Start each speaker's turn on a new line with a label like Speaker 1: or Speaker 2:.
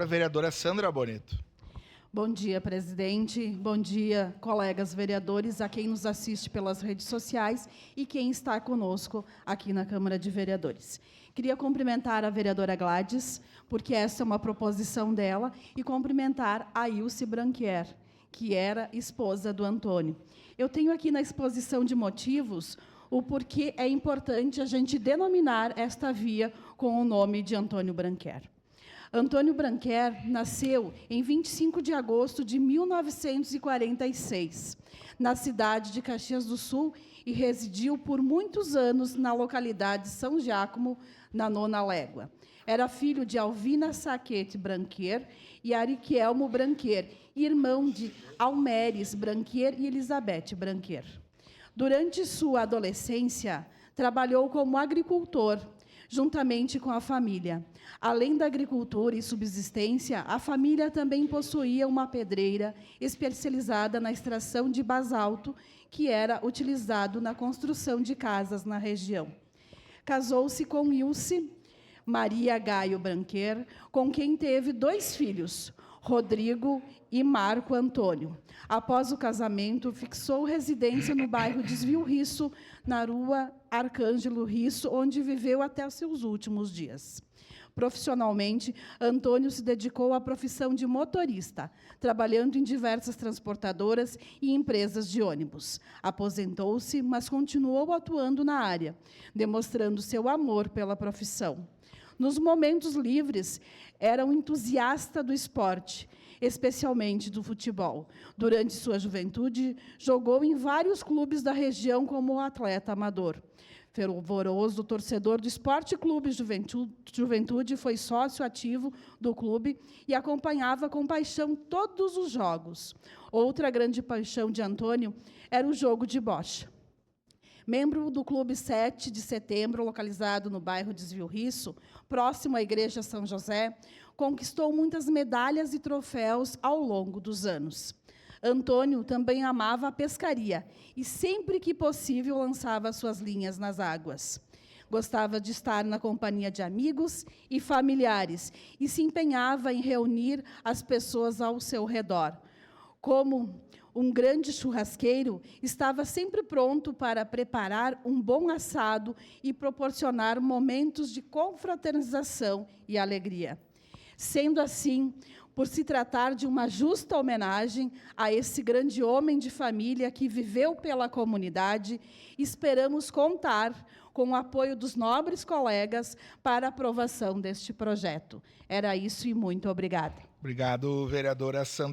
Speaker 1: A vereadora Sandra Bonito.
Speaker 2: Bom dia, presidente. Bom dia, colegas vereadores, a quem nos assiste pelas redes sociais e quem está conosco aqui na Câmara de Vereadores. Queria cumprimentar a vereadora Gladys, porque essa é uma proposição dela, e cumprimentar a Ilse Branquier, que era esposa do Antônio. Eu tenho aqui na exposição de motivos o porquê é importante a gente denominar esta via com o nome de Antônio Branquier. Antônio Branquier nasceu em 25 de agosto de 1946, na cidade de Caxias do Sul, e residiu por muitos anos na localidade de São Giacomo, na Nona Légua. Era filho de Alvina Saquete Branquier e Ariquielmo Branquier, irmão de Almeres Branquier e Elizabeth Branquier. Durante sua adolescência, trabalhou como agricultor, juntamente com a família. Além da agricultura e subsistência, a família também possuía uma pedreira especializada na extração de basalto, que era utilizado na construção de casas na região. Casou-se com Ilse Maria Gaio Branquier, com quem teve 2 filhos, Rodrigo e Marco Antônio. Após o casamento, fixou residência no bairro Desvio Risso, na rua Arcângelo Risso, onde viveu até os seus últimos dias. Profissionalmente, Antônio se dedicou à profissão de motorista, trabalhando em diversas transportadoras e empresas de ônibus. Aposentou-se, mas continuou atuando na área, demonstrando seu amor pela profissão. Nos momentos livres, era um entusiasta do esporte, especialmente do futebol. Durante sua juventude, jogou em vários clubes da região como atleta amador. Fervoroso torcedor do Esporte Clube Juventude, foi sócio ativo do clube e acompanhava com paixão todos os jogos. Outra grande paixão de Antônio era o jogo de bocha. Membro do Clube 7 de Setembro, localizado no bairro Desvio Risso, próximo à Igreja São José, conquistou muitas medalhas e troféus ao longo dos anos. Antônio também amava a pescaria e, sempre que possível, lançava suas linhas nas águas. Gostava de estar na companhia de amigos e familiares e se empenhava em reunir as pessoas ao seu redor. Como um grande churrasqueiro, estava sempre pronto para preparar um bom assado e proporcionar momentos de confraternização e alegria. Sendo assim, por se tratar de uma justa homenagem a esse grande homem de família que viveu pela comunidade, esperamos contar com o apoio dos nobres colegas para a aprovação deste projeto. Era isso e muito obrigada.
Speaker 1: Obrigado, vereadora Sandra.